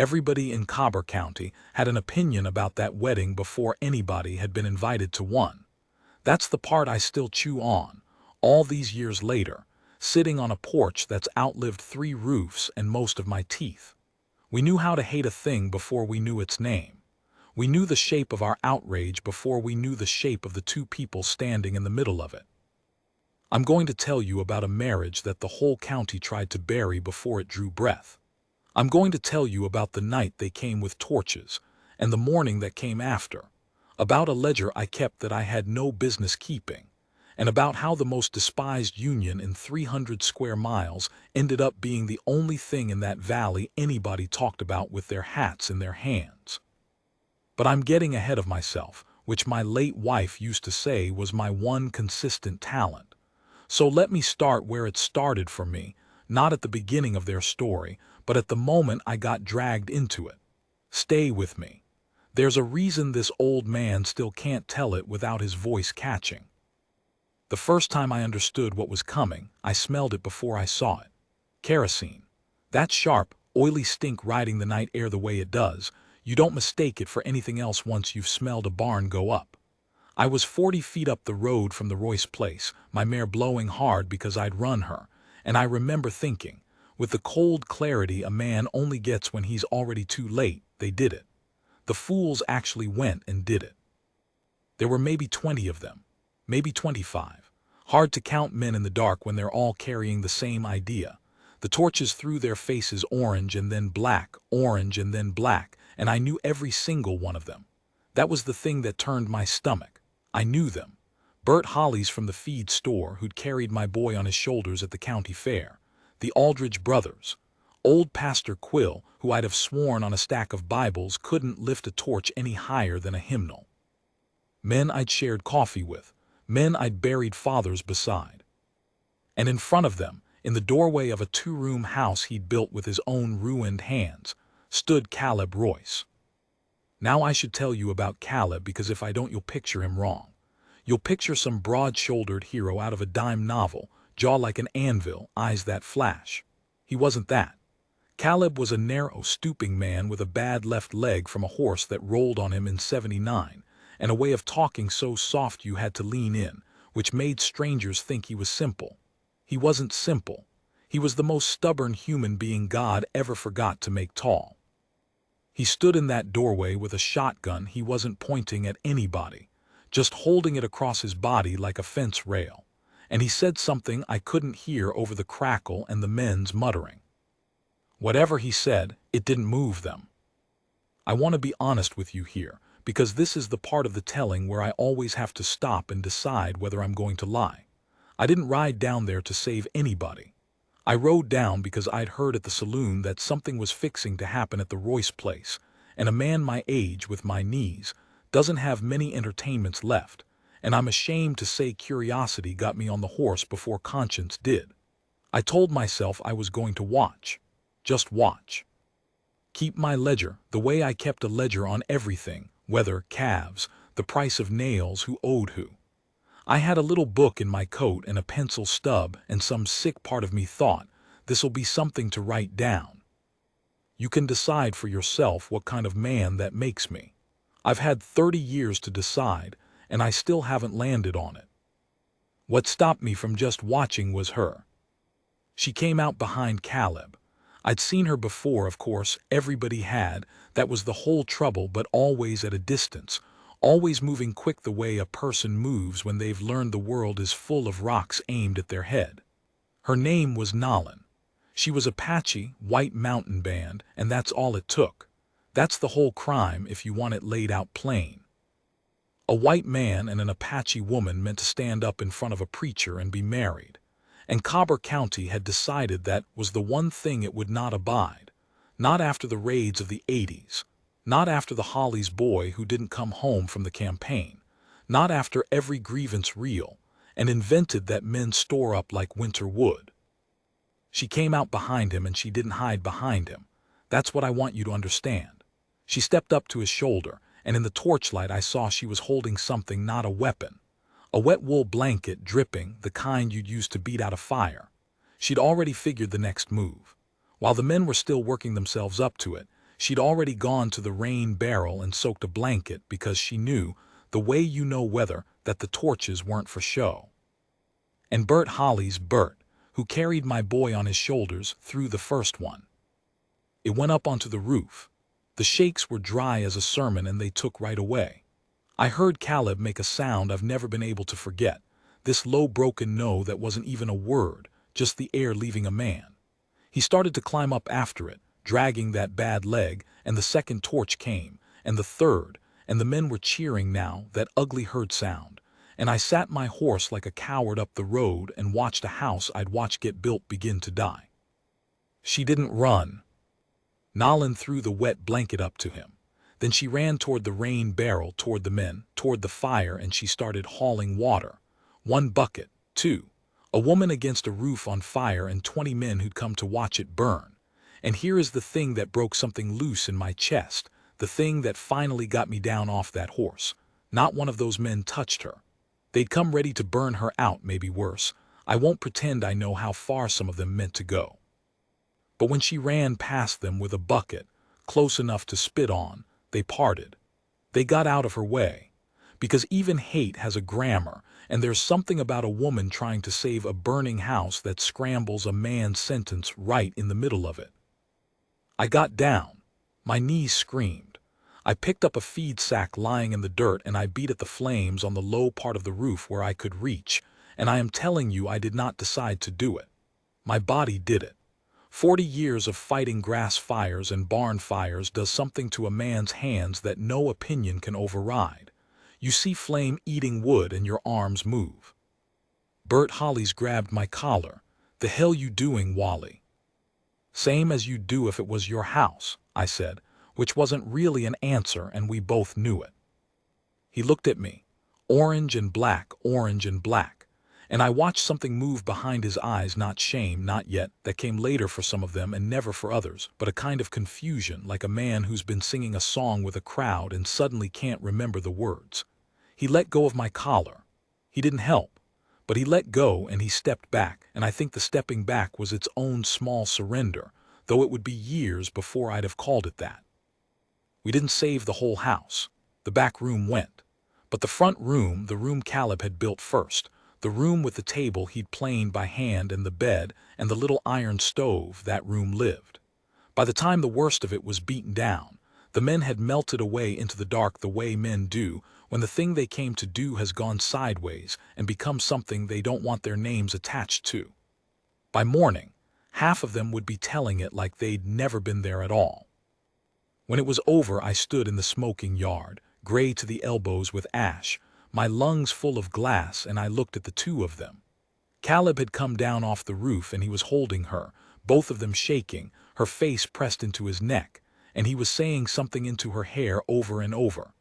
Everybody in Cobre County had an opinion about that wedding before anybody had been invited to one. That's the part I still chew on, all these years later, sitting on a porch that's outlived 3 roofs and most of my teeth. We knew how to hate a thing before we knew its name. We knew the shape of our outrage before we knew the shape of the 2 people standing in the middle of it. I'm going to tell you about a marriage that the whole county tried to bury before it drew breath. I'm going to tell you about the night they came with torches, and the morning that came after, about a ledger I kept that I had no business keeping, and about how the most despised union in 300 square miles ended up being the only thing in that valley anybody talked about with their hats in their hands. But I'm getting ahead of myself, which my late wife used to say was my one consistent talent. So let me start where it started for me, not at the beginning of their story, but at the moment I got dragged into it. Stay with me. There's a reason this old man still can't tell it without his voice catching. The first time I understood what was coming, I smelled it before I saw it. Kerosene. That sharp, oily stink riding the night air the way it does, you don't mistake it for anything else once you've smelled a barn go up. I was 40 feet up the road from the Royce place, my mare blowing hard because I'd run her, and I remember thinking, with the cold clarity a man only gets when he's already too late, they did it. The fools actually went and did it. There were maybe 20 of them, maybe 25. Hard to count men in the dark when they're all carrying the same idea. The torches threw their faces orange and then black, orange and then black, and I knew every single one of them. That was the thing that turned my stomach. I knew them. Bert Hollies from the feed store who'd carried my boy on his shoulders at the county fair. The Aldridge brothers. Old Pastor Quill, who I'd have sworn on a stack of Bibles couldn't lift a torch any higher than a hymnal. Men I'd shared coffee with. Men I'd buried fathers beside. And in front of them, in the doorway of a 2-room house he'd built with his own ruined hands, stood Caleb Royce. Now I should tell you about Caleb because if I don't you'll picture him wrong. You'll picture some broad-shouldered hero out of a dime novel, jaw like an anvil, eyes that flash. He wasn't that. Caleb was a narrow, stooping man with a bad left leg from a horse that rolled on him in '79, and a way of talking so soft you had to lean in, which made strangers think he was simple. He wasn't simple. He was the most stubborn human being God ever forgot to make tall. He stood in that doorway with a shotgun he wasn't pointing at anybody, just holding it across his body like a fence rail, and he said something I couldn't hear over the crackle and the men's muttering. Whatever he said, it didn't move them. I want to be honest with you here, because this is the part of the telling where I always have to stop and decide whether I'm going to lie. I didn't ride down there to save anybody. I rode down because I'd heard at the saloon that something was fixing to happen at the Royce place, and a man my age with my knees doesn't have many entertainments left, and I'm ashamed to say curiosity got me on the horse before conscience did. I told myself I was going to watch. Just watch. Keep my ledger, the way I kept a ledger on everything, weather, calves, the price of nails, who owed who. I had a little book in my coat and a pencil stub, and some sick part of me thought, this'll be something to write down. You can decide for yourself what kind of man that makes me. I've had 30 years to decide, and I still haven't landed on it. What stopped me from just watching was her. She came out behind Caleb. I'd seen her before, of course, everybody had, that was the whole trouble, but always at a distance, always moving quick the way a person moves when they've learned the world is full of rocks aimed at their head. Her name was Nahlin. She was Apache, white mountain band, and that's all it took. That's the whole crime if you want it laid out plain. A white man and an Apache woman meant to stand up in front of a preacher and be married. And Cobre County had decided that was the one thing it would not abide. Not after the raids of the '80s. Not after the Hollies boy who didn't come home from the campaign. Not after every grievance reel, and invented that men store up like winter wood. She came out behind him and she didn't hide behind him. That's what I want you to understand. She stepped up to his shoulder, and in the torchlight I saw she was holding something, not a weapon. A wet wool blanket, dripping, the kind you'd use to beat out a fire. She'd already figured the next move. While the men were still working themselves up to it, She'd already gone to the rain barrel and soaked a blanket because she knew, the way you know weather, that the torches weren't for show. And Bert Holly's Bert, who carried my boy on his shoulders, threw the first one. It went up onto the roof. The shakes were dry as a sermon and they took right away. I heard Caleb make a sound I've never been able to forget, this low broken no that wasn't even a word, just the air leaving a man. He started to climb up after it, dragging that bad leg, and the second torch came, and the third, and the men were cheering now, that ugly herd sound, and I sat my horse like a coward up the road and watched a house I'd watched get built begin to die. She didn't run. Nahlin threw the wet blanket up to him. Then she ran toward the rain barrel, toward the men, toward the fire, and she started hauling water. 1 bucket, 2. A woman against a roof on fire and 20 men who'd come to watch it burn. And here is the thing that broke something loose in my chest, the thing that finally got me down off that horse. Not one of those men touched her. They'd come ready to burn her out, maybe worse. I won't pretend I know how far some of them meant to go. But when she ran past them with a bucket, close enough to spit on, they parted. They got out of her way. Because even hate has a grammar, and there's something about a woman trying to save a burning house that scrambles a man's sentence right in the middle of it. I got down. My knees screamed. I picked up a feed sack lying in the dirt and I beat at the flames on the low part of the roof where I could reach, and I am telling you I did not decide to do it. My body did it. 40 years of fighting grass fires and barn fires does something to a man's hands that no opinion can override. You see flame eating wood and your arms move. Bert Holly's grabbed my collar. "The hell you doing, Wally?" "Same as you'd do if it was your house," I said, which wasn't really an answer, and we both knew it. He looked at me. Orange and black, and I watched something move behind his eyes, not shame, not yet, that came later for some of them and never for others, but a kind of confusion, like a man who's been singing a song with a crowd and suddenly can't remember the words. He let go of my collar. He didn't help, but he let go and he stepped back, and I think the stepping back was its own small surrender, though it would be years before I'd have called it that. We didn't save the whole house. The back room went. But the front room, the room Caleb had built first, the room with the table he'd planed by hand and the bed and the little iron stove, that room lived. By the time the worst of it was beaten down, the men had melted away into the dark the way men do when the thing they came to do has gone sideways and become something they don't want their names attached to. By morning, half of them would be telling it like they'd never been there at all. When it was over, I stood in the smoking yard, gray to the elbows with ash, my lungs full of glass, and I looked at the two of them. Caleb had come down off the roof and he was holding her, both of them shaking, her face pressed into his neck, and he was saying something into her hair over and over.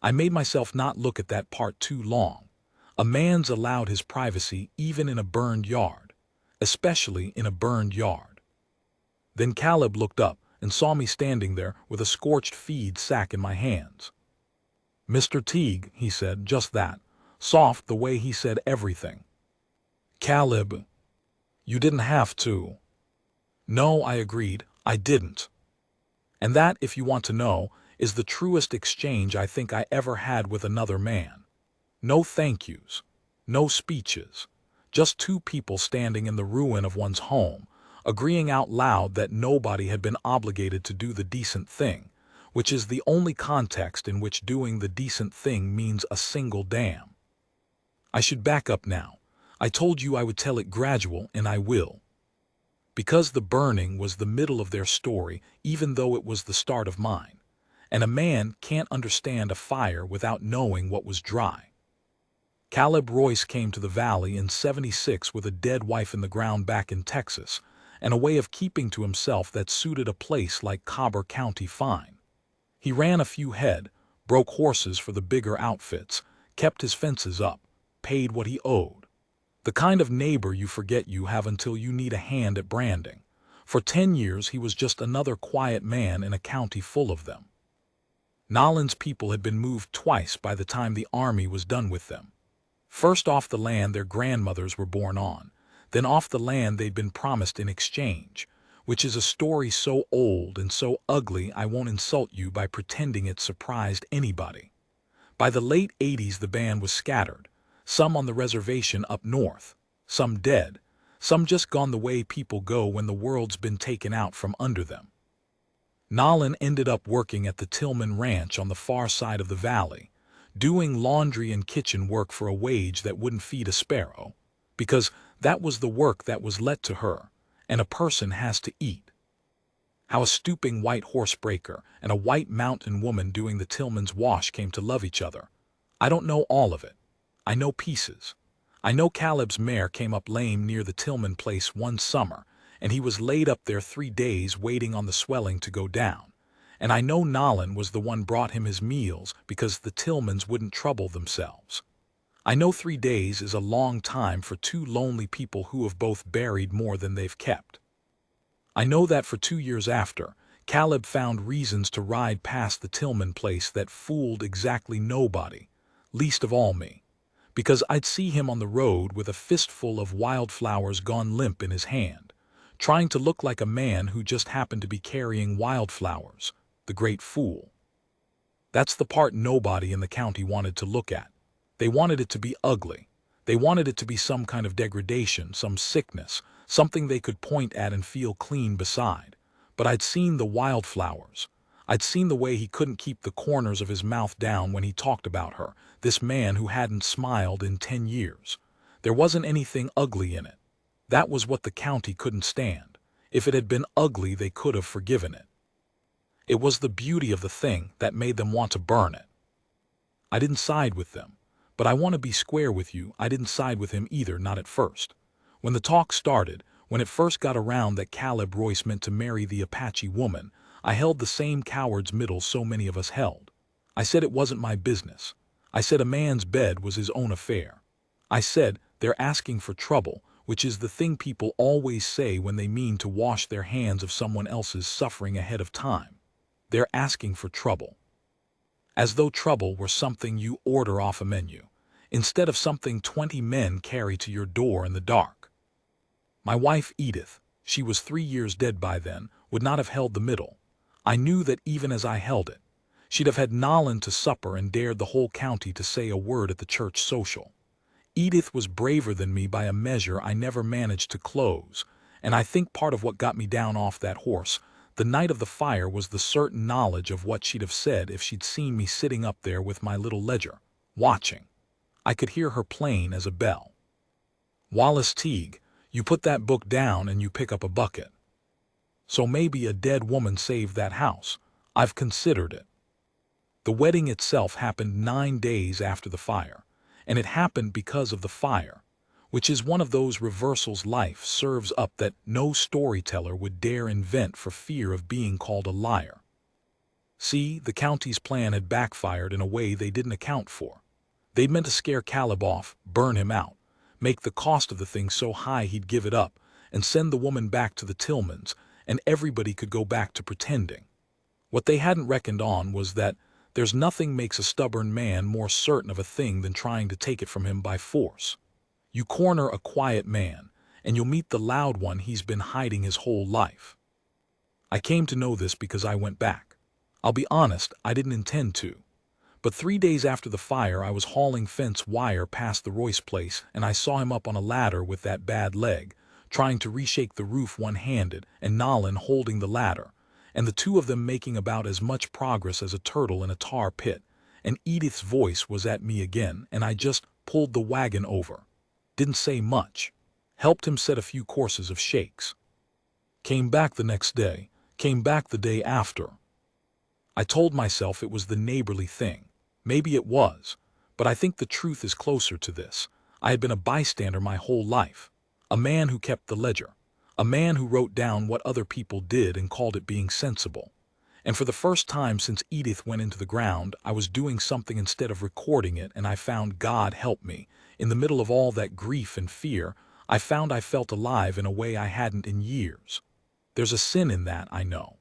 I made myself not look at that part too long. A man's allowed his privacy even in a burned yard, especially in a burned yard. Then Caleb looked up and saw me standing there with a scorched feed sack in my hands. "Mr. Teague," he said, just that, soft the way he said everything. "Caleb, you didn't have to." "No," I agreed, "I didn't." And that, if you want to know, is the truest exchange I think I ever had with another man. No thank yous, no speeches, just two people standing in the ruin of one's home, agreeing out loud that nobody had been obligated to do the decent thing, which is the only context in which doing the decent thing means a single damn. I should back up now. I told you I would tell it gradual, and I will. Because the burning was the middle of their story, even though it was the start of mine. And a man can't understand a fire without knowing what was dry. Caleb Royce came to the valley in '76 with a dead wife in the ground back in Texas, and a way of keeping to himself that suited a place like Cobre County fine. He ran a few head, broke horses for the bigger outfits, kept his fences up, paid what he owed. The kind of neighbor you forget you have until you need a hand at branding. For 10 years he was just another quiet man in a county full of them. Nahlin's people had been moved twice by the time the army was done with them. First off the land their grandmothers were born on, then off the land they'd been promised in exchange, which is a story so old and so ugly I won't insult you by pretending it surprised anybody. By the late 80s the band was scattered, some on the reservation up north, some dead, some just gone the way people go when the world's been taken out from under them. Nahlin ended up working at the Tillman Ranch on the far side of the valley, doing laundry and kitchen work for a wage that wouldn't feed a sparrow, because that was the work that was let to her, and a person has to eat. How a stooping white horsebreaker and a white mountain woman doing the Tillman's wash came to love each other. I don't know all of it. I know pieces. I know Caleb's mare came up lame near the Tillman place one summer, and he was laid up there 3 days waiting on the swelling to go down. And I know Nahlin was the one brought him his meals because the Tillmans wouldn't trouble themselves. I know 3 days is a long time for two lonely people who have both buried more than they've kept. I know that for 2 years after, Caleb found reasons to ride past the Tillman place that fooled exactly nobody, least of all me, because I'd see him on the road with a fistful of wildflowers gone limp in his hand, trying to look like a man who just happened to be carrying wildflowers, the great fool. That's the part nobody in the county wanted to look at. They wanted it to be ugly. They wanted it to be some kind of degradation, some sickness, something they could point at and feel clean beside. But I'd seen the wildflowers. I'd seen the way he couldn't keep the corners of his mouth down when he talked about her, this man who hadn't smiled in 10 years. There wasn't anything ugly in it. That was what the county couldn't stand. If it had been ugly, they could have forgiven it. It was the beauty of the thing that made them want to burn it. I didn't side with them. But I want to be square with you, I didn't side with him either, not at first. When the talk started, when it first got around that Caleb Royce meant to marry the Apache woman, I held the same coward's middle so many of us held. I said it wasn't my business. I said a man's bed was his own affair. I said they're asking for trouble, which is the thing people always say when they mean to wash their hands of someone else's suffering ahead of time. They're asking for trouble. As though trouble were something you order off a menu, instead of something 20 men carry to your door in the dark. My wife Edith, she was 3 years dead by then, would not have held the middle. I knew that even as I held it, she'd have had Nahlin to supper and dared the whole county to say a word at the church social. Edith was braver than me by a measure I never managed to close, and I think part of what got me down off that horse the night of the fire was the certain knowledge of what she'd have said if she'd seen me sitting up there with my little ledger, watching. I could hear her plain as a bell. Wallace Teague, you put that book down and you pick up a bucket. So maybe a dead woman saved that house. I've considered it. The wedding itself happened 9 days after the fire, and it happened because of the fire, which is one of those reversals life serves up that no storyteller would dare invent for fear of being called a liar. See, the county's plan had backfired in a way they didn't account for. They'd meant to scare Caleb off, burn him out, make the cost of the thing so high he'd give it up, and send the woman back to the Tillmans, and everybody could go back to pretending. What they hadn't reckoned on was that there's nothing makes a stubborn man more certain of a thing than trying to take it from him by force. You corner a quiet man, and you'll meet the loud one he's been hiding his whole life. I came to know this because I went back. I'll be honest, I didn't intend to. But 3 days after the fire, I was hauling fence wire past the Royce place, and I saw him up on a ladder with that bad leg, trying to reshake the roof one-handed, and Nahlin holding the ladder, and the two of them making about as much progress as a turtle in a tar pit, and Edith's voice was at me again, and I just pulled the wagon over. Didn't say much. Helped him set a few courses of shakes. Came back the next day. Came back the day after. I told myself it was the neighborly thing. Maybe it was, but I think the truth is closer to this. I had been a bystander my whole life. A man who kept the ledger. A man who wrote down what other people did and called it being sensible. And for the first time since Edith went into the ground, I was doing something instead of recording it, and I found, God help me, in the middle of all that grief and fear, I found I felt alive in a way I hadn't in years. There's a sin in that, I know.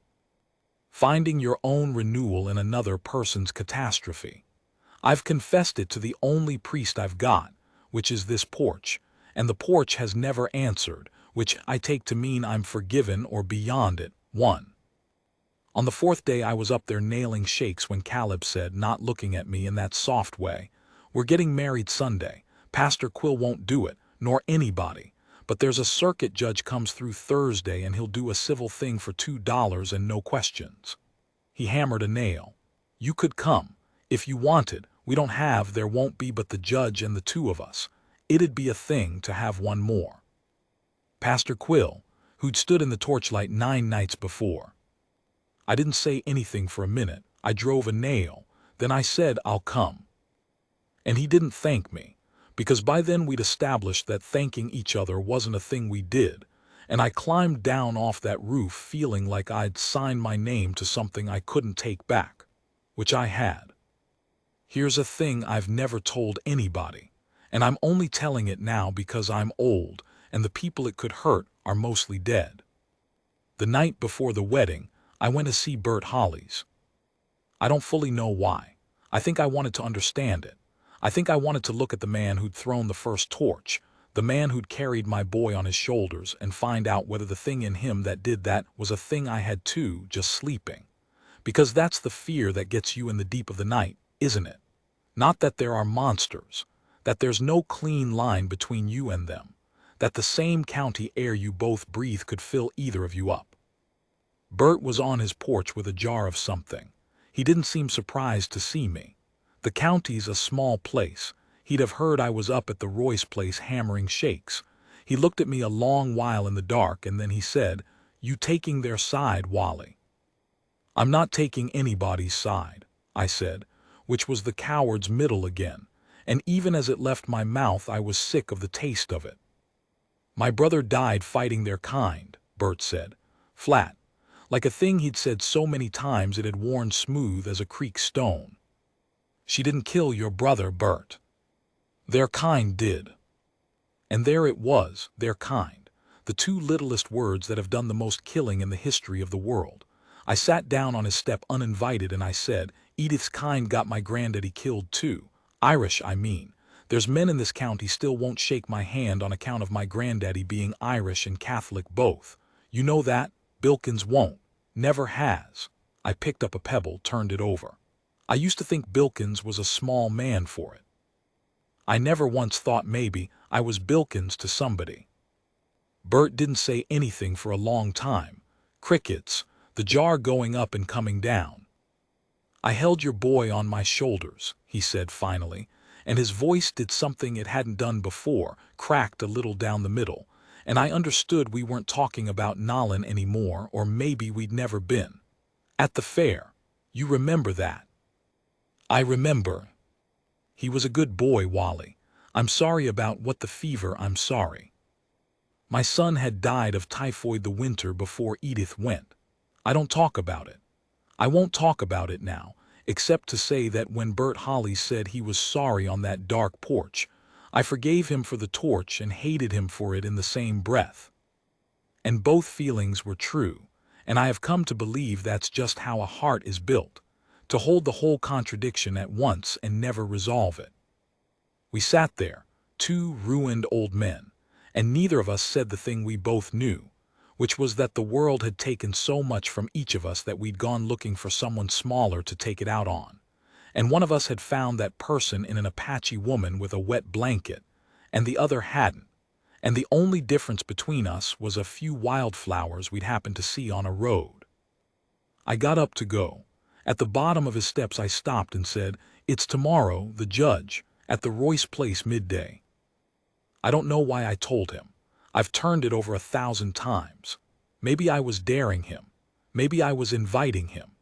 Finding your own renewal in another person's catastrophe. I've confessed it to the only priest I've got, which is this porch, and the porch has never answered, which I take to mean I'm forgiven or beyond it. 1. On the 4th day I was up there nailing shakes when Caleb said, not looking at me in that soft way, "We're getting married Sunday. Pastor Quill won't do it, nor anybody. But there's a circuit judge comes through Thursday and he'll do a civil thing for $2 and no questions." He hammered a nail. "You could come. If you wanted. We don't have, there won't be but the judge and the two of us. It'd be a thing to have one more." Pastor Quill, who'd stood in the torchlight 9 nights before. I didn't say anything for a minute. I drove a nail. Then I said, "I'll come." And he didn't thank me, because by then we'd established that thanking each other wasn't a thing we did, and I climbed down off that roof feeling like I'd signed my name to something I couldn't take back, which I had. Here's a thing I've never told anybody, and I'm only telling it now because I'm old, and the people it could hurt are mostly dead. The night before the wedding, I went to see Bert Holly's. I don't fully know why. I think I wanted to understand it. I think I wanted to look at the man who'd thrown the first torch, the man who'd carried my boy on his shoulders, and find out whether the thing in him that did that was a thing I had too, just sleeping. Because that's the fear that gets you in the deep of the night, isn't it? Not that there are monsters, that there's no clean line between you and them, that the same county air you both breathe could fill either of you up. Bert was on his porch with a jar of something. He didn't seem surprised to see me. The county's a small place. He'd have heard I was up at the Royce place hammering shakes. He looked at me a long while in the dark, and then he said, "You taking their side, Wally?" "I'm not taking anybody's side," I said, which was the coward's middle again, and even as it left my mouth I was sick of the taste of it. "My brother died fighting their kind," Bert said, flat, like a thing he'd said so many times it had worn smooth as a creek stone. "She didn't kill your brother, Bert. Their kind did." And there it was, their kind, the two littlest words that have done the most killing in the history of the world. I sat down on his step uninvited and I said, "Edith's kind got my granddaddy killed too. Irish, I mean. There's men in this county still won't shake my hand on account of my granddaddy being Irish and Catholic both. You know that? Bilkins won't. Never has." I picked up a pebble, turned it over. I used to think Bilkins was a small man for it. I never once thought maybe I was Bilkins to somebody. Bert didn't say anything for a long time. Crickets, the jar going up and coming down. "I held your boy on my shoulders," he said finally, and his voice did something it hadn't done before, cracked a little down the middle, and I understood we weren't talking about Nahlin anymore, or maybe we'd never been. "At the fair. You remember that?" "I remember." "He was a good boy, Wally. I'm sorry about what the fever, I'm sorry. My son had died of typhoid the winter before Edith went. I don't talk about it. I won't talk about it now, except to say that when Bert Holly said he was sorry on that dark porch, I forgave him for the torch and hated him for it in the same breath. And both feelings were true, and I have come to believe that's just how a heart is built, to hold the whole contradiction at once and never resolve it. We sat there, two ruined old men, and neither of us said the thing we both knew, which was that the world had taken so much from each of us that we'd gone looking for someone smaller to take it out on. And one of us had found that person in an Apache woman with a wet blanket, and the other hadn't. And the only difference between us was a few wildflowers we'd happened to see on a road. I got up to go. At the bottom of his steps I stopped and said, "It's tomorrow, the judge, at the Royce place midday." I don't know why I told him. I've turned it over 1,000 times. Maybe I was daring him. Maybe I was inviting him.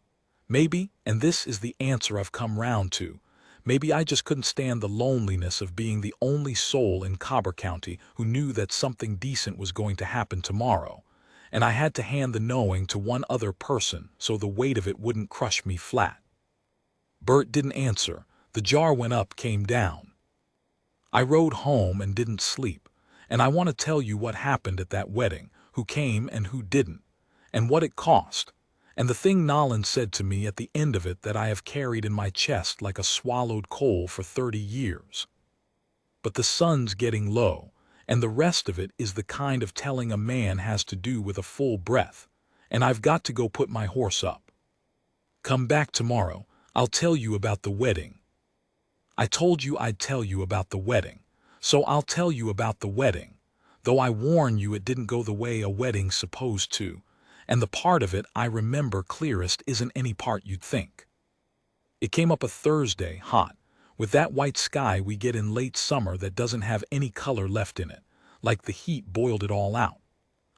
Maybe, and this is the answer I've come round to, maybe I just couldn't stand the loneliness of being the only soul in Cobre County who knew that something decent was going to happen tomorrow, and I had to hand the knowing to one other person so the weight of it wouldn't crush me flat. Bert didn't answer. The jar went up, came down. I rode home and didn't sleep, and I want to tell you what happened at that wedding, who came and who didn't, and what it cost. And the thing Nahlin said to me at the end of it that I have carried in my chest like a swallowed coal for 30 years. But the sun's getting low, and the rest of it is the kind of telling a man has to do with a full breath, and I've got to go put my horse up. Come back tomorrow, I'll tell you about the wedding. I told you I'd tell you about the wedding, so I'll tell you about the wedding, though I warn you it didn't go the way a wedding's supposed to, and the part of it I remember clearest isn't any part you'd think. It came up a Thursday, hot, with that white sky we get in late summer that doesn't have any color left in it, like the heat boiled it all out.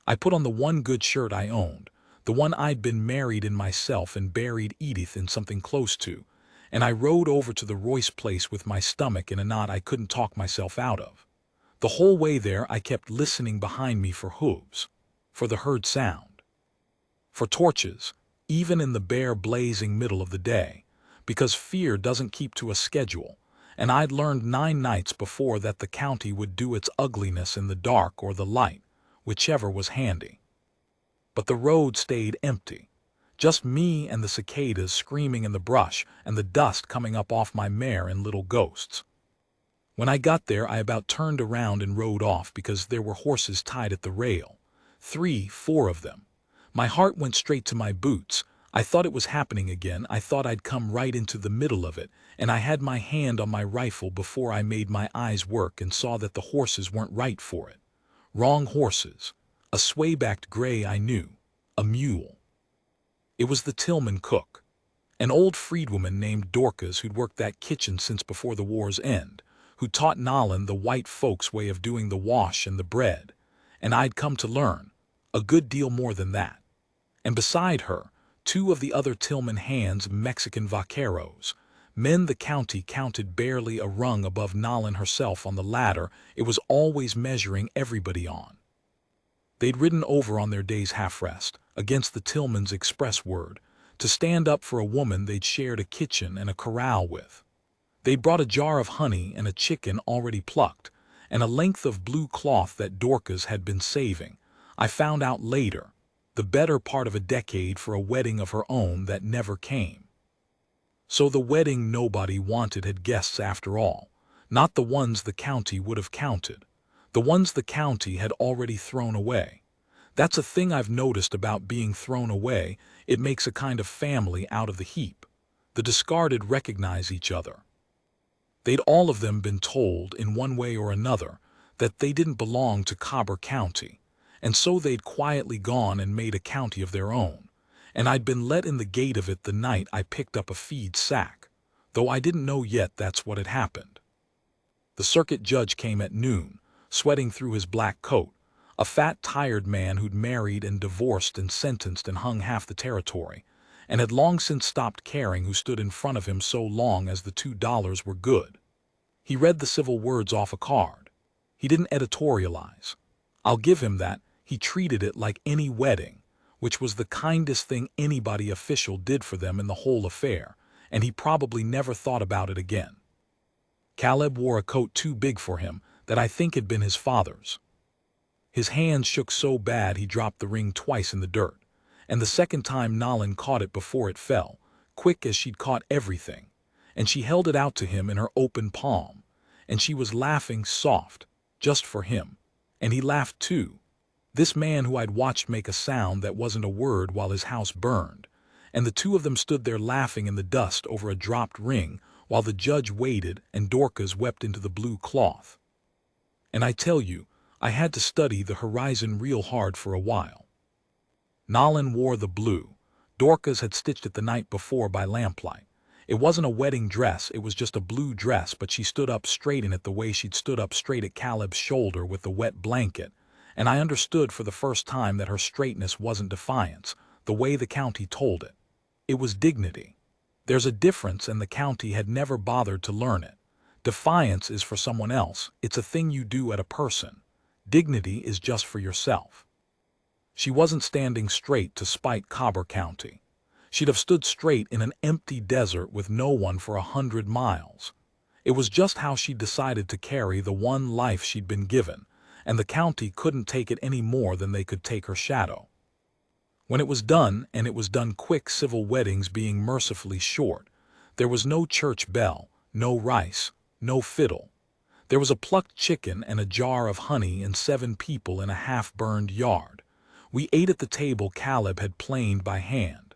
I put on the one good shirt I owned, the one I'd been married in myself and buried Edith in something close to, and I rode over to the Royce place with my stomach in a knot I couldn't talk myself out of. The whole way there I kept listening behind me for hooves, for the heard sound, for torches, even in the bare blazing middle of the day, because fear doesn't keep to a schedule, and I'd learned 9 nights before that the county would do its ugliness in the dark or the light, whichever was handy. But the road stayed empty, just me and the cicadas screaming in the brush and the dust coming up off my mare in little ghosts. When I got there I about turned around and rode off because there were horses tied at the rail, 3, 4 of them. My heart went straight to my boots. I thought it was happening again. I thought I'd come right into the middle of it, and I had my hand on my rifle before I made my eyes work and saw that the horses weren't right for it. Wrong horses. A sway-backed gray I knew. A mule. It was the Tillman cook, an old freedwoman named Dorcas who'd worked that kitchen since before the war's end, who taught Nahlin the white folks' way of doing the wash and the bread, and I'd come to learn a good deal more than that. And beside her, 2 of the other Tillman hands, Mexican vaqueros, men the county counted barely a rung above Nahlin herself on the ladder it was always measuring everybody on. They'd ridden over on their day's half-rest, against the Tillman's express word, to stand up for a woman they'd shared a kitchen and a corral with. They'd brought a jar of honey and a chicken already plucked, and a length of blue cloth that Dorcas had been saving, I found out later, the better part of a decade for a wedding of her own that never came. So the wedding nobody wanted had guests after all, not the ones the county would have counted, the ones the county had already thrown away. That's a thing I've noticed about being thrown away, it makes a kind of family out of the heap. The discarded recognize each other. They'd all of them been told, in one way or another, that they didn't belong to Cobre County, and so they'd quietly gone and made a county of their own, and I'd been let in the gate of it the night I picked up a feed sack, though I didn't know yet that's what had happened. The circuit judge came at noon, sweating through his black coat, a fat, tired man who'd married and divorced and sentenced and hung half the territory, and had long since stopped caring who stood in front of him so long as the $2 were good. He read the civil words off a card. He didn't editorialize. I'll give him that. He treated it like any wedding, which was the kindest thing anybody official did for them in the whole affair, and he probably never thought about it again. Caleb wore a coat too big for him that I think had been his father's. His hands shook so bad he dropped the ring twice in the dirt, and the second time Nahlin caught it before it fell, quick as she'd caught everything, and she held it out to him in her open palm, and she was laughing soft, just for him, and he laughed too. This man who I'd watched make a sound that wasn't a word while his house burned, and the 2 of them stood there laughing in the dust over a dropped ring while the judge waited and Dorcas wept into the blue cloth. And I tell you, I had to study the horizon real hard for a while. Nahlin wore the blue. Dorcas had stitched it the night before by lamplight. It wasn't a wedding dress, it was just a blue dress, but she stood up straight in it the way she'd stood up straight at Caleb's shoulder with the wet blanket, and I understood for the first time that her straightness wasn't defiance, the way the county told it. It was dignity. There's a difference, and the county had never bothered to learn it. Defiance is for someone else, it's a thing you do at a person. Dignity is just for yourself. She wasn't standing straight to spite Cobre County. She'd have stood straight in an empty desert with no one for 100 miles. It was just how she decided to carry the one life she'd been given, and the county couldn't take it any more than they could take her shadow. When it was done, and it was done quick, civil weddings being mercifully short, there was no church bell, no rice, no fiddle. There was a plucked chicken and a jar of honey and 7 people in a half-burned yard. We ate at the table Caleb had planed by hand.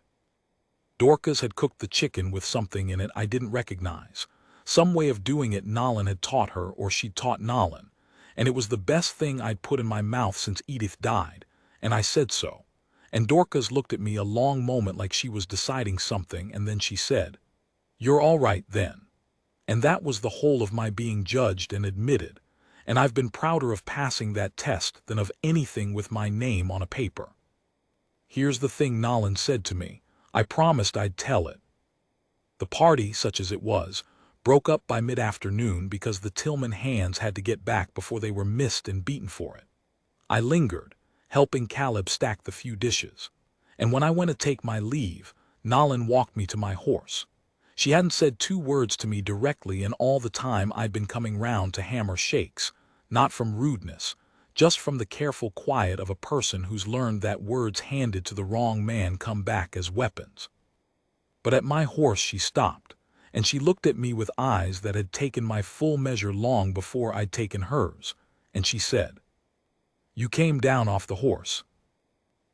Dorcas had cooked the chicken with something in it I didn't recognize. Some way of doing it Nahlin had taught her, or she'd taught Nahlin, and it was the best thing I'd put in my mouth since Edith died, and I said so. And Dorcas looked at me a long moment like she was deciding something, and then she said, "You're all right then." And that was the whole of my being judged and admitted, and I've been prouder of passing that test than of anything with my name on a paper. Here's the thing Nahlin said to me. I promised I'd tell it. The party, such as it was, broke up by mid-afternoon because the Tillman hands had to get back before they were missed and beaten for it. I lingered, helping Caleb stack the few dishes, and when I went to take my leave, Nahlin walked me to my horse. She hadn't said 2 words to me directly in all the time I'd been coming round to hammer shakes, not from rudeness, just from the careful quiet of a person who's learned that words handed to the wrong man come back as weapons. But at my horse she stopped, and she looked at me with eyes that had taken my full measure long before I'd taken hers, and she said, "You came down off the horse."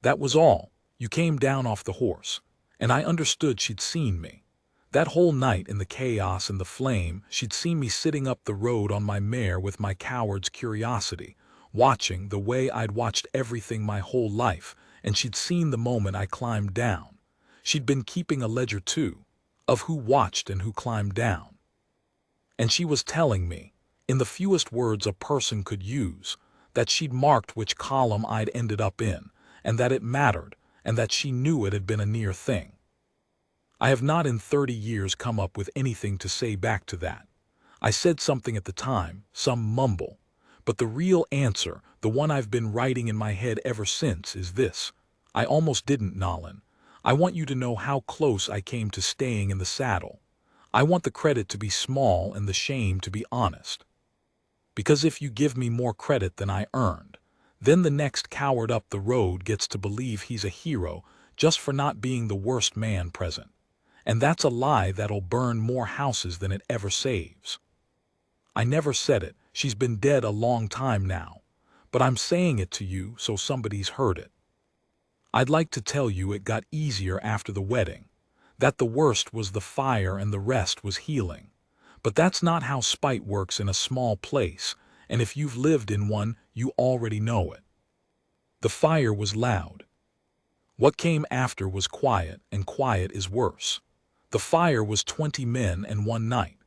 That was all. You came down off the horse, and I understood she'd seen me. That whole night in the chaos and the flame, she'd seen me sitting up the road on my mare with my coward's curiosity, watching the way I'd watched everything my whole life, and she'd seen the moment I climbed down. She'd been keeping a ledger too, of who watched and who climbed down. And she was telling me, in the fewest words a person could use, that she'd marked which column I'd ended up in, and that it mattered, and that she knew it had been a near thing. I have not in 30 years come up with anything to say back to that. I said something at the time, some mumble, but the real answer, the one I've been writing in my head ever since, is this. I almost didn't, Nahlin. I want you to know how close I came to staying in the saddle. I want the credit to be small and the shame to be honest. Because if you give me more credit than I earned, then the next coward up the road gets to believe he's a hero just for not being the worst man present. And that's a lie that'll burn more houses than it ever saves. I never said it. She's been dead a long time now. But I'm saying it to you so somebody's heard it. I'd like to tell you it got easier after the wedding, that the worst was the fire and the rest was healing. But that's not how spite works in a small place, and if you've lived in one, you already know it. The fire was loud. What came after was quiet, and quiet is worse. The fire was 20 men and 1 night.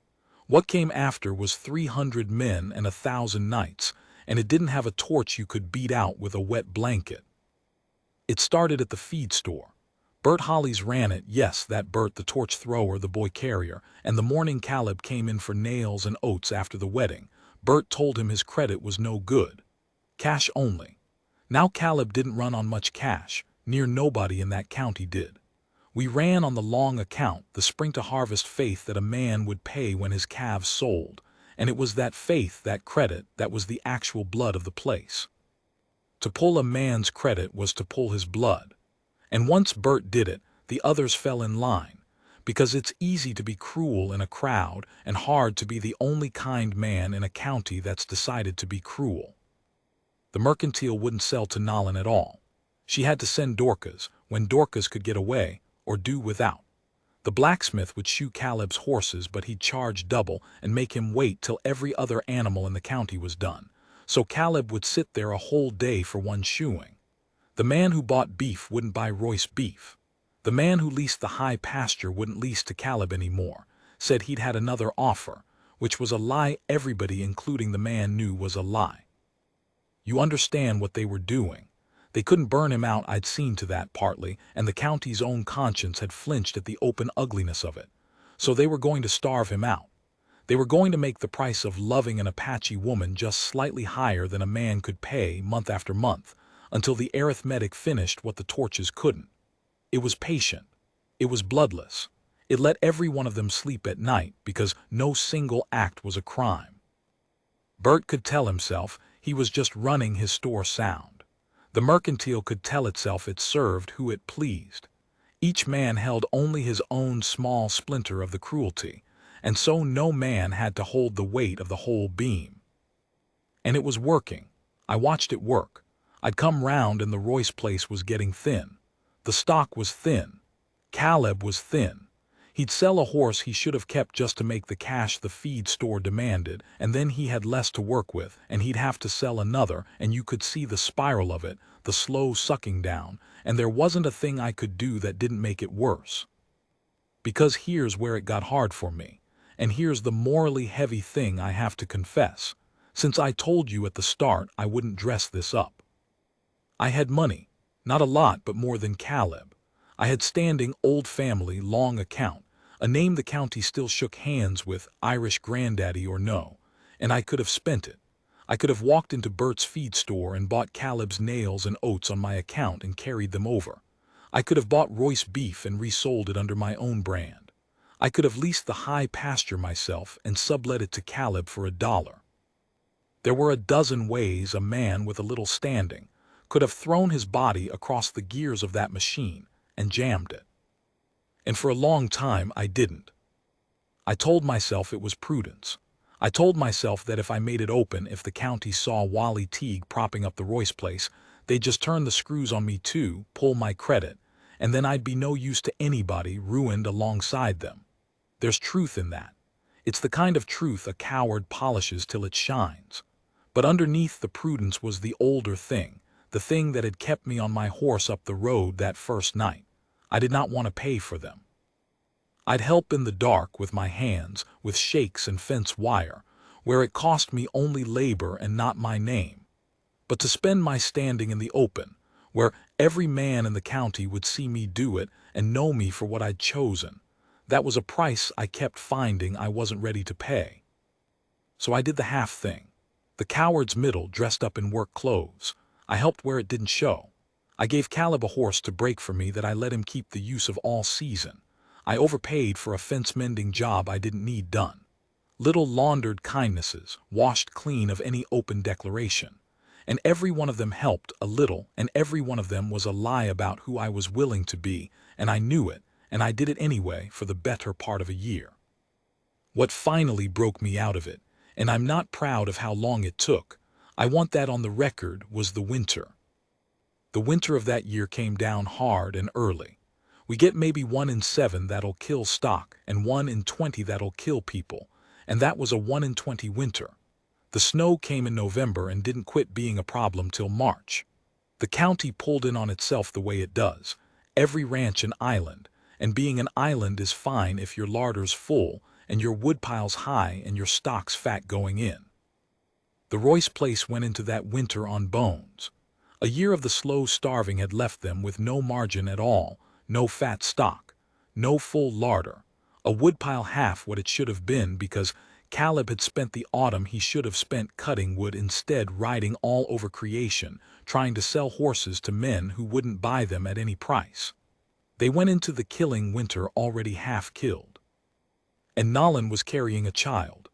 What came after was 300 men and 1,000 nights, and it didn't have a torch you could beat out with a wet blanket. It started at the feed store. Bert Hollies ran it, yes, that Bert, the torch thrower, the boy carrier, and the morning Caleb came in for nails and oats after the wedding. Bert told him his credit was no good. Cash only. Now Caleb didn't run on much cash. Near nobody in that county did. We ran on the long account, the spring-to-harvest faith that a man would pay when his calves sold, and it was that faith, that credit, that was the actual blood of the place. To pull a man's credit was to pull his blood. And once Bert did it, the others fell in line, because it's easy to be cruel in a crowd and hard to be the only kind man in a county that's decided to be cruel. The mercantile wouldn't sell to Nahlin at all. She had to send Dorcas, when Dorcas could get away, or do without. The blacksmith would shoe Caleb's horses, but he'd charge double and make him wait till every other animal in the county was done. So Caleb would sit there a whole day for one shoeing. The man who bought beef wouldn't buy Royce beef. The man who leased the high pasture wouldn't lease to Caleb anymore, said he'd had another offer, which was a lie everybody, including the man, knew was a lie. You understand what they were doing. They couldn't burn him out, I'd seen to that partly, and the county's own conscience had flinched at the open ugliness of it. So they were going to starve him out. They were going to make the price of loving an Apache woman just slightly higher than a man could pay month after month, until the arithmetic finished what the torches couldn't. It was patient. It was bloodless. It let every one of them sleep at night because no single act was a crime. Bert could tell himself he was just running his store sound. The mercantile could tell itself it served who it pleased. Each man held only his own small splinter of the cruelty, and so no man had to hold the weight of the whole beam. And it was working. I watched it work. I'd come round and the Royce place was getting thin. The stock was thin. Caleb was thin. He'd sell a horse he should have kept just to make the cash the feed store demanded, and then he had less to work with, and he'd have to sell another, and you could see the spiral of it, the slow sucking down, and there wasn't a thing I could do that didn't make it worse. Because here's where it got hard for me, and here's the morally heavy thing I have to confess, since I told you at the start I wouldn't dress this up. I had money, not a lot but more than Caleb. I had standing old family, long account, a name the county still shook hands with, Irish granddaddy or no, and I could have spent it. I could have walked into Bert's feed store and bought Caleb's nails and oats on my account and carried them over. I could have bought Royce beef and resold it under my own brand. I could have leased the high pasture myself and sublet it to Caleb for $1. There were a dozen ways a man with a little standing could have thrown his body across the gears of that machine and jammed it. And for a long time I didn't. I told myself it was prudence. I told myself that if I made it open, if the county saw Wally Teague propping up the Royce place, they'd just turn the screws on me too, pull my credit, and then I'd be no use to anybody, ruined alongside them. There's truth in that. It's the kind of truth a coward polishes till it shines. But underneath the prudence was the older thing, the thing that had kept me on my horse up the road that first night. I did not want to pay for them. I'd help in the dark with my hands, with shakes and fence wire, where it cost me only labor and not my name. But to spend my standing in the open, where every man in the county would see me do it and know me for what I'd chosen, that was a price I kept finding I wasn't ready to pay. So I did the half thing. The coward's middle, dressed up in work clothes. I helped where it didn't show. I gave Caleb a horse to break for me that I let him keep the use of all season. I overpaid for a fence-mending job I didn't need done. Little laundered kindnesses, washed clean of any open declaration. And every one of them helped a little, and every one of them was a lie about who I was willing to be, and I knew it, and I did it anyway for the better part of a year. What finally broke me out of it, and I'm not proud of how long it took, I want that on the record, was the winter. The winter of that year came down hard and early. We get maybe 1 in 7 that'll kill stock, and 1 in 20 that'll kill people, and that was a 1 in 20 winter. The snow came in November and didn't quit being a problem till March. The county pulled in on itself the way it does, every ranch an island, and being an island is fine if your larder's full and your woodpile's high and your stock's fat going in. The Royce place went into that winter on bones. A year of the slow starving had left them with no margin at all, no fat stock, no full larder, a woodpile half what it should have been because Caleb had spent the autumn he should have spent cutting wood instead riding all over creation, trying to sell horses to men who wouldn't buy them at any price. They went into the killing winter already half killed. And Nahlin was carrying a child.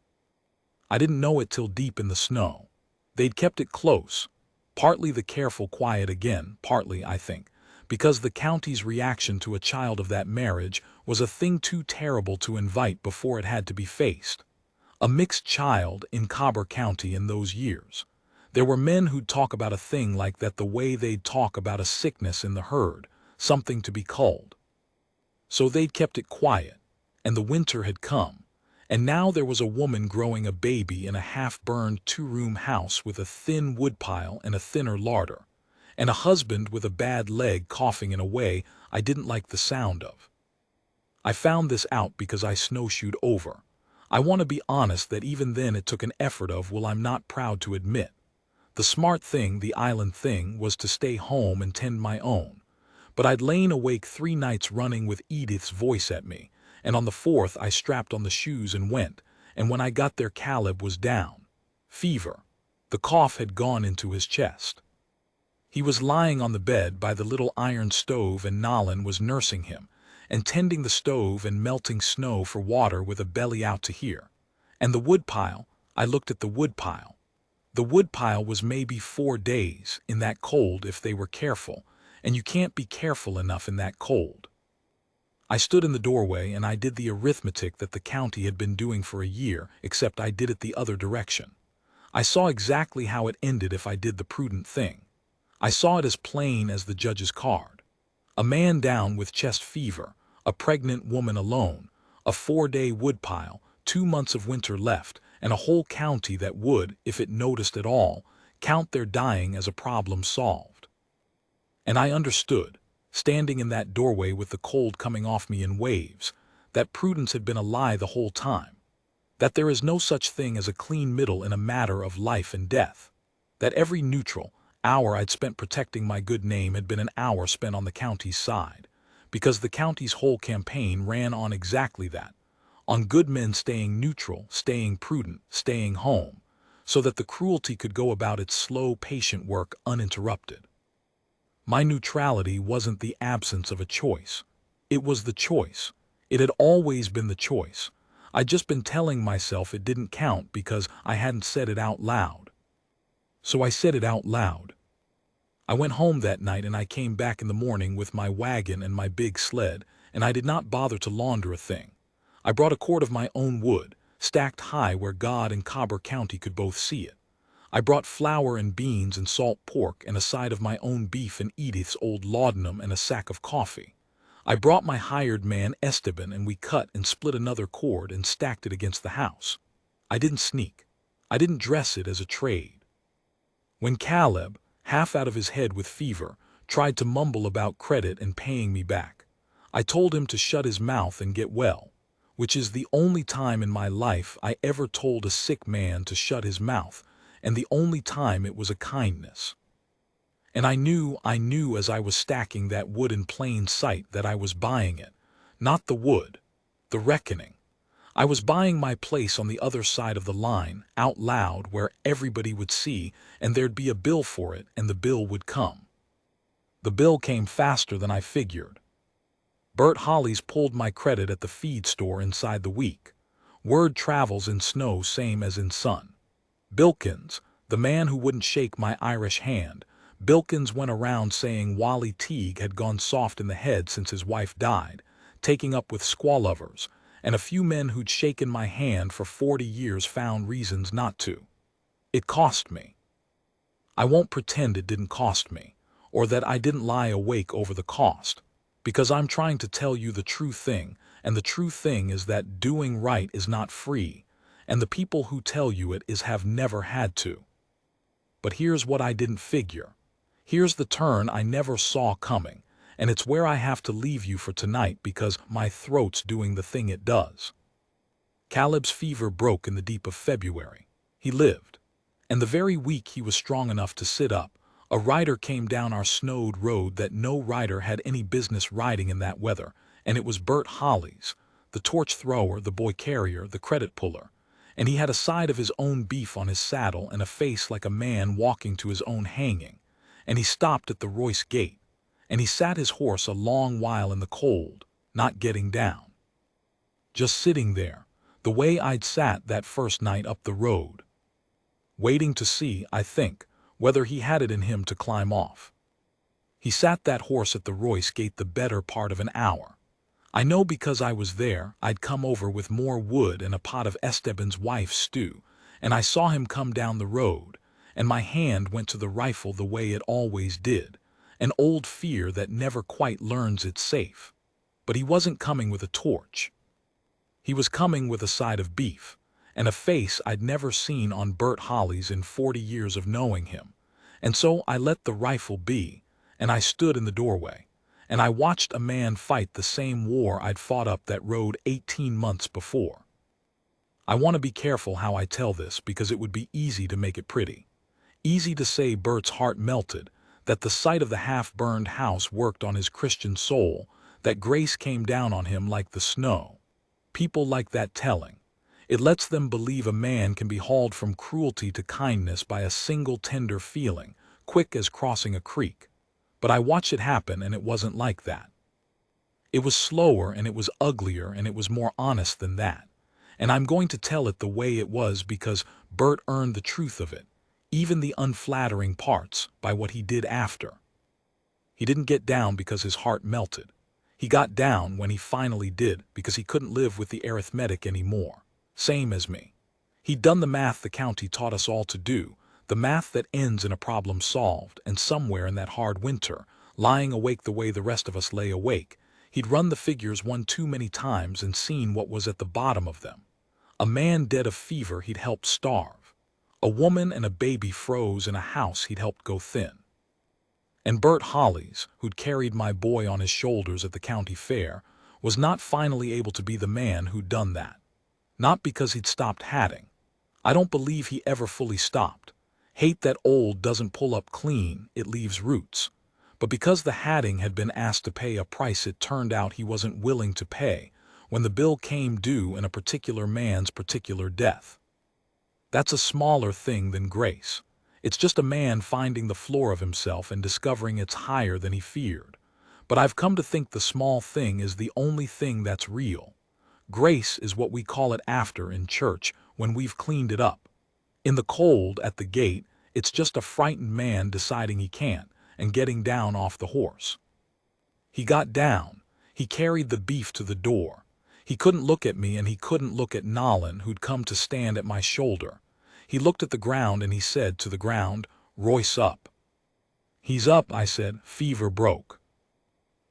I didn't know it till deep in the snow. They'd kept it close, partly the careful quiet again, partly, I think, because the county's reaction to a child of that marriage was a thing too terrible to invite before it had to be faced. A mixed child in Cobre County in those years. There were men who'd talk about a thing like that the way they'd talk about a sickness in the herd, something to be culled. So they'd kept it quiet, and the winter had come, and now there was a woman growing a baby in a half-burned 2-room house with a thin woodpile and a thinner larder, and a husband with a bad leg coughing in a way I didn't like the sound of. I found this out because I snowshoed over. I want to be honest that even then it took an effort of, well, I'm not proud to admit. The smart thing, the island thing, was to stay home and tend my own. But I'd lain awake 3 nights running with Edith's voice at me, and on the 4th I strapped on the shoes and went, and when I got there Caleb was down. Fever. The cough had gone into his chest. He was lying on the bed by the little iron stove and Nahlin was nursing him, and tending the stove and melting snow for water with a belly out to here. And the woodpile, I looked at the woodpile. The woodpile was maybe 4 days in that cold if they were careful, and you can't be careful enough in that cold. I stood in the doorway and I did the arithmetic that the county had been doing for a year, except I did it the other direction. I saw exactly how it ended if I did the prudent thing. I saw it as plain as the judge's card. A man down with chest fever, a pregnant woman alone, a 4-day woodpile, 2 months of winter left, and a whole county that would, if it noticed at all, count their dying as a problem solved. And I understood, standing in that doorway with the cold coming off me in waves, that prudence had been a lie the whole time, that there is no such thing as a clean middle in a matter of life and death, that every neutral hour I'd spent protecting my good name had been an hour spent on the county's side, because the county's whole campaign ran on exactly that, on good men staying neutral, staying prudent, staying home, so that the cruelty could go about its slow, patient work uninterrupted. My neutrality wasn't the absence of a choice. It was the choice. It had always been the choice. I'd just been telling myself it didn't count because I hadn't said it out loud. So I said it out loud. I went home that night and I came back in the morning with my wagon and my big sled, and I did not bother to launder a thing. I brought a cord of my own wood, stacked high where God and Cobre County could both see it. I brought flour and beans and salt pork and a side of my own beef and Edith's old laudanum and a sack of coffee. I brought my hired man Esteban and we cut and split another cord and stacked it against the house. I didn't sneak. I didn't dress it as a trade. When Caleb, half out of his head with fever, tried to mumble about credit and paying me back, I told him to shut his mouth and get well, which is the only time in my life I ever told a sick man to shut his mouth, and the only time it was a kindness. And I knew as I was stacking that wood in plain sight that I was buying it, not the wood, the reckoning. I was buying my place on the other side of the line, out loud, where everybody would see, and there'd be a bill for it, and the bill would come. The bill came faster than I figured. Bert Hollies pulled my credit at the feed store inside the week. Word travels in snow same as in sun. Bilkins, the man who wouldn't shake my Irish hand, Bilkins went around saying Wally Teague had gone soft in the head since his wife died, taking up with squaw-lovers, and a few men who'd shaken my hand for 40 years found reasons not to. It cost me. I won't pretend it didn't cost me, or that I didn't lie awake over the cost, because I'm trying to tell you the true thing, and the true thing is that doing right is not free, and the people who tell you it have never had to. But here's what I didn't figure. Here's the turn I never saw coming, and it's where I have to leave you for tonight because my throat's doing the thing it does. Caleb's fever broke in the deep of February. He lived. And the very week he was strong enough to sit up, a rider came down our snowed road that no rider had any business riding in that weather, and it was Bert Hollies, the torch thrower, the boy carrier, the credit puller. And he had a side of his own beef on his saddle and a face like a man walking to his own hanging. And he stopped at the Royce gate, and he sat his horse a long while in the cold, not getting down. Just sitting there, the way I'd sat that first night up the road. Waiting to see, I think, whether he had it in him to climb off. He sat that horse at the Royce gate the better part of an hour. I know because I was there. I'd come over with more wood and a pot of Esteban's wife's stew, and I saw him come down the road, and my hand went to the rifle the way it always did, an old fear that never quite learns it's safe. But he wasn't coming with a torch. He was coming with a side of beef, and a face I'd never seen on Bert Hollies in 40 years of knowing him, and so I let the rifle be, and I stood in the doorway. And I watched a man fight the same war I'd fought up that road 18 months before. I want to be careful how I tell this because it would be easy to make it pretty. Easy to say Bert's heart melted, that the sight of the half-burned house worked on his Christian soul, that grace came down on him like the snow. People like that telling. It lets them believe a man can be hauled from cruelty to kindness by a single tender feeling, quick as crossing a creek. But I watched it happen, and it wasn't like that. It was slower, and it was uglier, and it was more honest than that. And I'm going to tell it the way it was because Bert earned the truth of it, even the unflattering parts, by what he did after. He didn't get down because his heart melted. He got down when he finally did because he couldn't live with the arithmetic anymore. Same as me. He'd done the math the county taught us all to do, the math that ends in a problem solved, and somewhere in that hard winter, lying awake the way the rest of us lay awake, he'd run the figures one too many times and seen what was at the bottom of them. A man dead of fever he'd helped starve. A woman and a baby froze in a house he'd helped go thin. And Bert Hollies, who'd carried my boy on his shoulders at the county fair, was not finally able to be the man who'd done that. Not because he'd stopped hatting. I don't believe he ever fully stopped. Hate that old doesn't pull up clean, it leaves roots. But because the hatting had been asked to pay a price it turned out he wasn't willing to pay when the bill came due in a particular man's particular death. That's a smaller thing than grace. It's just a man finding the floor of himself and discovering it's higher than he feared. But I've come to think the small thing is the only thing that's real. Grace is what we call it after in church when we've cleaned it up. In the cold at the gate, it's just a frightened man deciding he can't and getting down off the horse. He got down. He carried the beef to the door. He couldn't look at me and he couldn't look at Nahlin, who'd come to stand at my shoulder. He looked at the ground and he said to the ground, "Royce up." "He's up," I said. "Fever broke."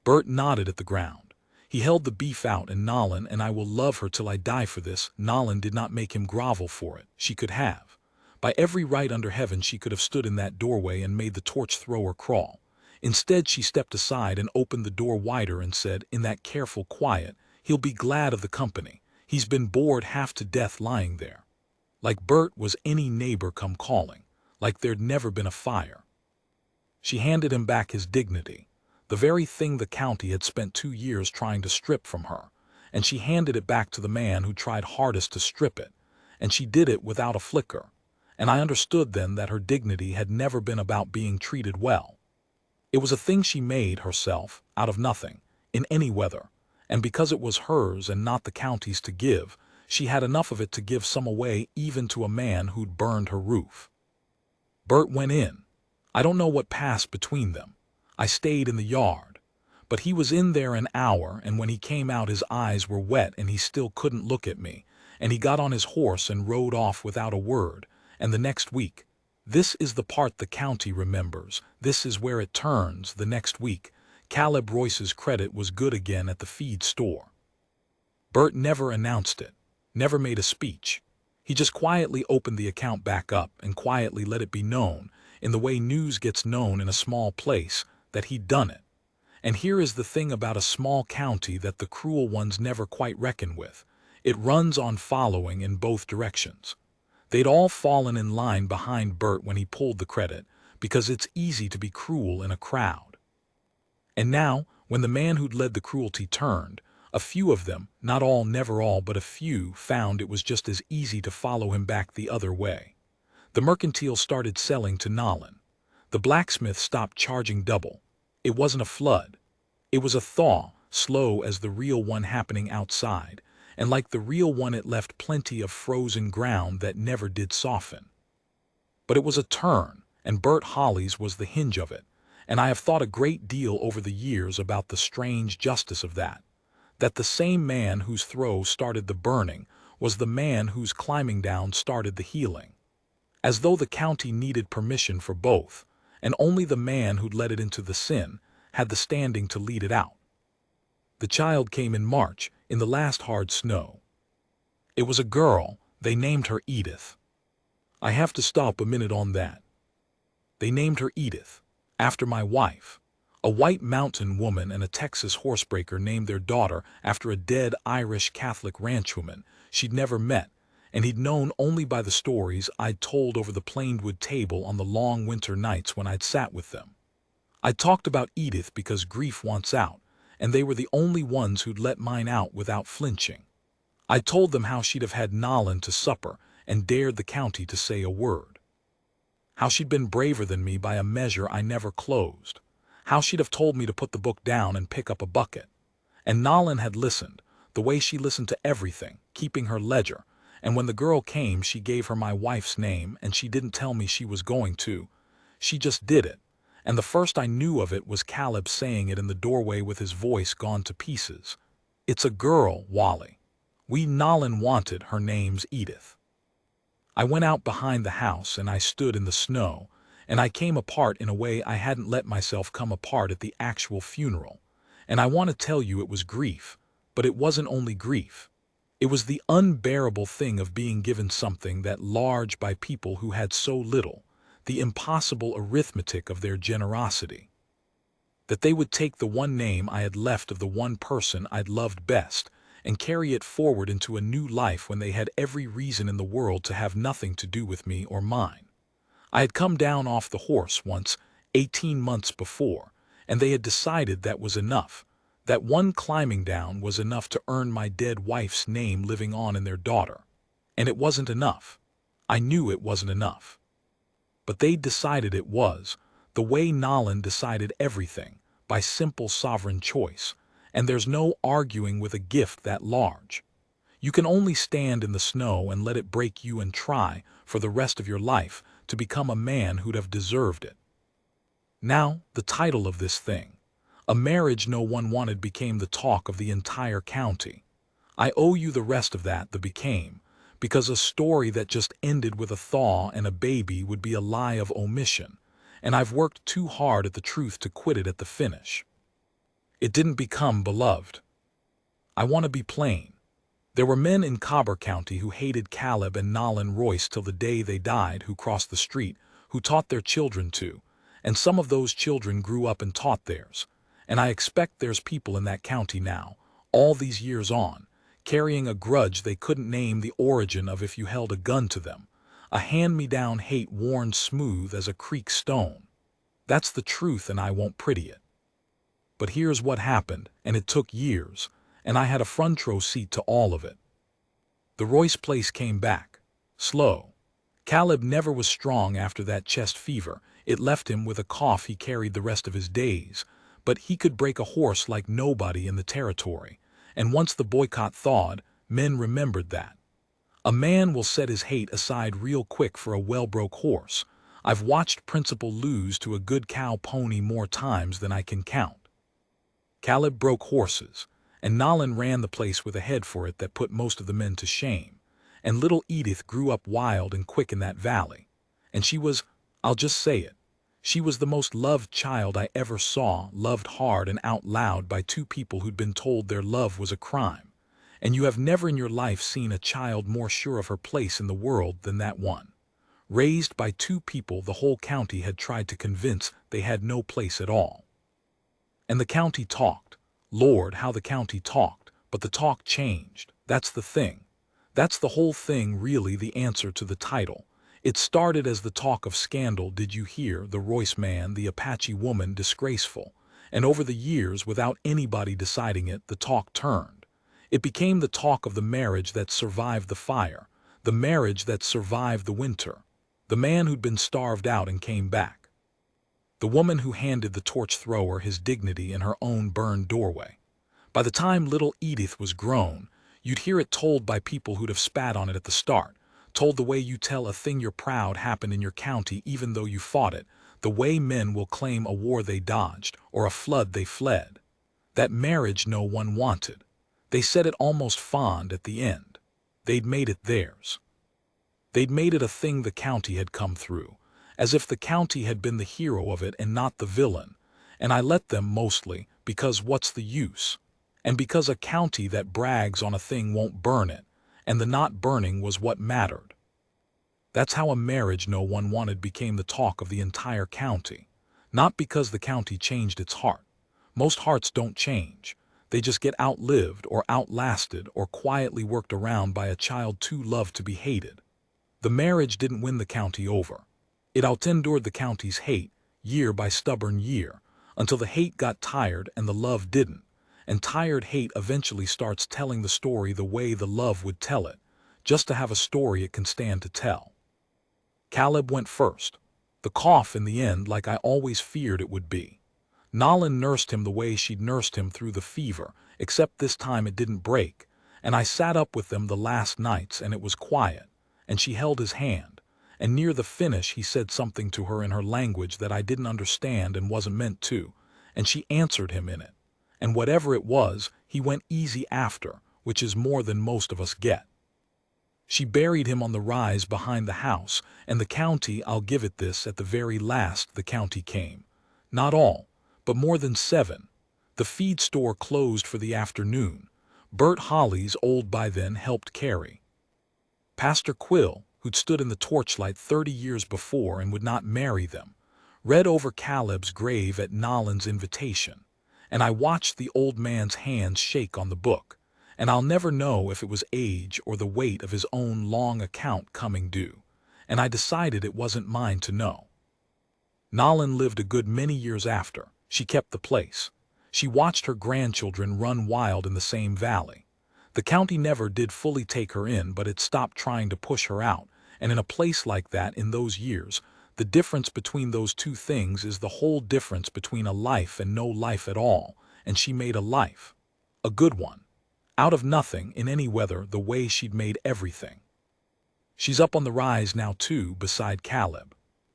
Bert nodded at the ground. He held the beef out and Nahlin, and I will love her till I die for this, Nahlin did not make him grovel for it. She could have. By every right under heaven she could have stood in that doorway and made the torch thrower crawl. Instead she stepped aside and opened the door wider and said, in that careful quiet, "He'll be glad of the company. He's been bored half to death lying there." Like Bert was any neighbor come calling, like there'd never been a fire. She handed him back his dignity, the very thing the county had spent 2 years trying to strip from her, and she handed it back to the man who tried hardest to strip it, and she did it without a flicker, and I understood then that her dignity had never been about being treated well. It was a thing she made herself, out of nothing, in any weather, and because it was hers and not the county's to give, she had enough of it to give some away even to a man who'd burned her roof. Bert went in. I don't know what passed between them. I stayed in the yard. But he was in there an hour, and when he came out his eyes were wet and he still couldn't look at me, and he got on his horse and rode off without a word, and the next week, this is the part the county remembers, this is where it turns, the next week, Caleb Royce's credit was good again at the feed store. Bert never announced it. Never made a speech. He just quietly opened the account back up and quietly let it be known, in the way news gets known in a small place, that he'd done it. And here is the thing about a small county that the cruel ones never quite reckon with. It runs on following in both directions. They'd all fallen in line behind Bert when he pulled the credit, because it's easy to be cruel in a crowd. And now, when the man who'd led the cruelty turned, a few of them, not all, never all, but a few, found it was just as easy to follow him back the other way. The mercantile started selling to Nahlin. The blacksmith stopped charging double. It wasn't a flood. It was a thaw, slow as the real one happening outside, and like the real one it left plenty of frozen ground that never did soften. But it was a turn, and Bert Hollies was the hinge of it, and I have thought a great deal over the years about the strange justice of that the same man whose throw started the burning was the man whose climbing down started the healing. As though the county needed permission for both, and only the man who'd let it into the sin had the standing to lead it out. The child came in March, in the last hard snow. It was a girl, they named her Edith. I have to stop a minute on that. They named her Edith, after my wife. A White Mountain woman and a Texas horsebreaker named their daughter after a dead Irish Catholic ranchwoman she'd never met, and he'd known only by the stories I'd told over the plainwood table on the long winter nights when I'd sat with them. I talked about Edith because grief wants out, and they were the only ones who'd let mine out without flinching. I told them how she'd have had Nahlin to supper and dared the county to say a word. How she'd been braver than me by a measure I never closed. How she'd have told me to put the book down and pick up a bucket. And Nahlin had listened, the way she listened to everything, keeping her ledger, and when the girl came she gave her my wife's name and she didn't tell me she was going to. She just did it, and the first I knew of it was Caleb saying it in the doorway with his voice gone to pieces. "It's a girl, Wally. We Nahlin wanted, her name's Edith." I went out behind the house and I stood in the snow, and I came apart in a way I hadn't let myself come apart at the actual funeral. And I want to tell you it was grief, but it wasn't only grief. It was the unbearable thing of being given something that large by people who had so little, the impossible arithmetic of their generosity. That they would take the one name I had left of the one person I'd loved best and carry it forward into a new life when they had every reason in the world to have nothing to do with me or mine. I had come down off the horse once, 18 months before, and they had decided that was enough. That one climbing down was enough to earn my dead wife's name living on in their daughter. And it wasn't enough. I knew it wasn't enough. But they decided it was, the way Nahlin decided everything, by simple sovereign choice, and there's no arguing with a gift that large. You can only stand in the snow and let it break you and try, for the rest of your life, to become a man who'd have deserved it. Now, the title of this thing, a marriage no one wanted, became the talk of the entire county. I owe you the rest of that, the became, because a story that just ended with a thaw and a baby would be a lie of omission, and I've worked too hard at the truth to quit it at the finish. It didn't become beloved. I want to be plain. There were men in Cobre County who hated Caleb and Nahlin Royce till the day they died, who crossed the street, who taught their children to, and some of those children grew up and taught theirs. And I expect there's people in that county now, all these years on, carrying a grudge they couldn't name the origin of if you held a gun to them, a hand-me-down hate worn smooth as a creek stone. That's the truth, and I won't pretty it. But here's what happened, and it took years, and I had a front row seat to all of it. The Royce place came back. Slow. Caleb never was strong after that chest fever. It left him with a cough he carried the rest of his days, but he could break a horse like nobody in the territory, and once the boycott thawed, men remembered that. A man will set his hate aside real quick for a well-broke horse. I've watched Principal lose to a good cow pony more times than I can count. Caleb broke horses, and Nahlin ran the place with a head for it that put most of the men to shame, and little Edith grew up wild and quick in that valley, and she was, I'll just say it, she was the most loved child I ever saw, loved hard and out loud by two people who'd been told their love was a crime, and you have never in your life seen a child more sure of her place in the world than that one, raised by two people the whole county had tried to convince they had no place at all. And the county talked. Lord, how the county talked, but the talk changed. That's the thing. That's the whole thing, really, the answer to the title. It started as the talk of scandal. Did you hear the Royce man, the Apache woman, disgraceful? And over the years, without anybody deciding it, the talk turned. It became the talk of the marriage that survived the fire, the marriage that survived the winter, the man who'd been starved out and came back. The woman who handed the torch thrower his dignity in her own burned doorway. By the time little Edith was grown, you'd hear it told by people who'd have spat on it at the start, told the way you tell a thing you're proud happened in your county even though you fought it, the way men will claim a war they dodged or a flood they fled. That marriage no one wanted. They said it almost fond at the end. They'd made it theirs. They'd made it a thing the county had come through, as if the county had been the hero of it and not the villain, and I let them mostly, because what's the use? And because a county that brags on a thing won't burn it, and the not burning was what mattered. That's how a marriage no one wanted became the talk of the entire county, not because the county changed its heart. Most hearts don't change. They just get outlived or outlasted or quietly worked around by a child too loved to be hated. The marriage didn't win the county over. It outendured the county's hate, year by stubborn year, until the hate got tired and the love didn't, and tired hate eventually starts telling the story the way the love would tell it, just to have a story it can stand to tell. Caleb went first. The cough in the end, like I always feared it would be. Nahlin nursed him the way she'd nursed him through the fever, except this time it didn't break, and I sat up with them the last nights and it was quiet, and she held his hand, and near the finish he said something to her in her language that I didn't understand and wasn't meant to, and she answered him in it, and whatever it was, he went easy after, which is more than most of us get. She buried him on the rise behind the house, and the county, I'll give it this, at the very last the county came. Not all, but more than 7. The feed store closed for the afternoon. Bert Holly's old by then helped carry. Pastor Quill, who'd stood in the torchlight 30 years before and would not marry them, read over Caleb's grave at Nahlin's invitation, and I watched the old man's hands shake on the book, and I'll never know if it was age or the weight of his own long account coming due, and I decided it wasn't mine to know. Nahlin lived a good many years after. She kept the place. She watched her grandchildren run wild in the same valley. The county never did fully take her in, but it stopped trying to push her out, and in a place like that in those years, the difference between those two things is the whole difference between a life and no life at all, and she made a life. A good one. Out of nothing, in any weather, the way she'd made everything. She's up on the rise now too, beside Caleb.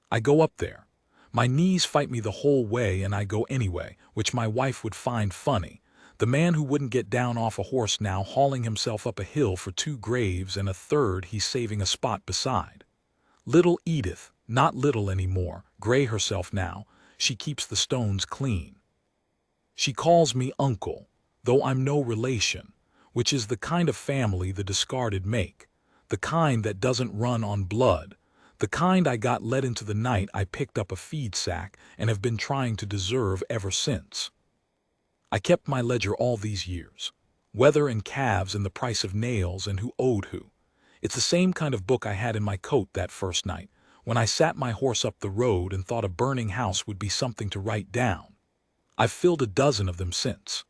I go up there. My knees fight me the whole way and I go anyway, which my wife would find funny. The man who wouldn't get down off a horse now hauling himself up a hill for 2 graves and a third he's saving a spot beside. Little Edith, not little anymore, gray herself now, she keeps the stones clean. She calls me uncle, though I'm no relation, which is the kind of family the discarded make, the kind that doesn't run on blood, the kind I got led into the night I picked up a feed sack and have been trying to deserve ever since. I kept my ledger all these years, weather and calves and the price of nails and who owed who. It's the same kind of book I had in my coat that first night, when I sat my horse up the road and thought a burning house would be something to write down. I've filled a dozen of them since.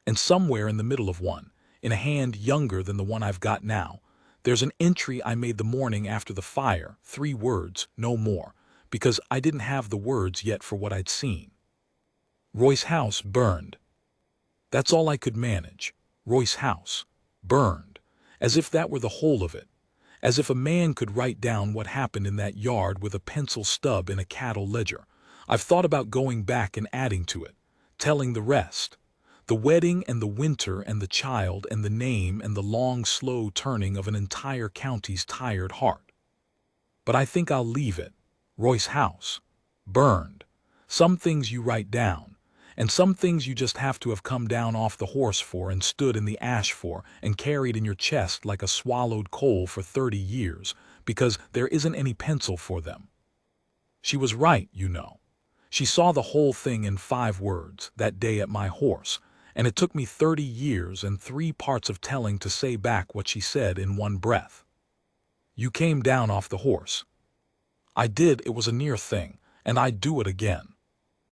And somewhere in the middle of one, in a hand younger than the one I've got now, there's an entry I made the morning after the fire, 3 words, no more, because I didn't have the words yet for what I'd seen. Royce house burned. That's all I could manage. Royce house burned, as if that were the whole of it, as if a man could write down what happened in that yard with a pencil stub in a cattle ledger. I've thought about going back and adding to it, telling the rest. The wedding and the winter and the child and the name and the long, slow turning of an entire county's tired heart. But I think I'll leave it. Royce house burned. Some things you write down, and some things you just have to have come down off the horse for and stood in the ash for and carried in your chest like a swallowed coal for 30 years, because there isn't any pencil for them. She was right, you know. She saw the whole thing in 5 words that day at my horse, and it took me 30 years and 3 parts of telling to say back what she said in one breath. You came down off the horse. I did, it was a near thing, and I'd do it again.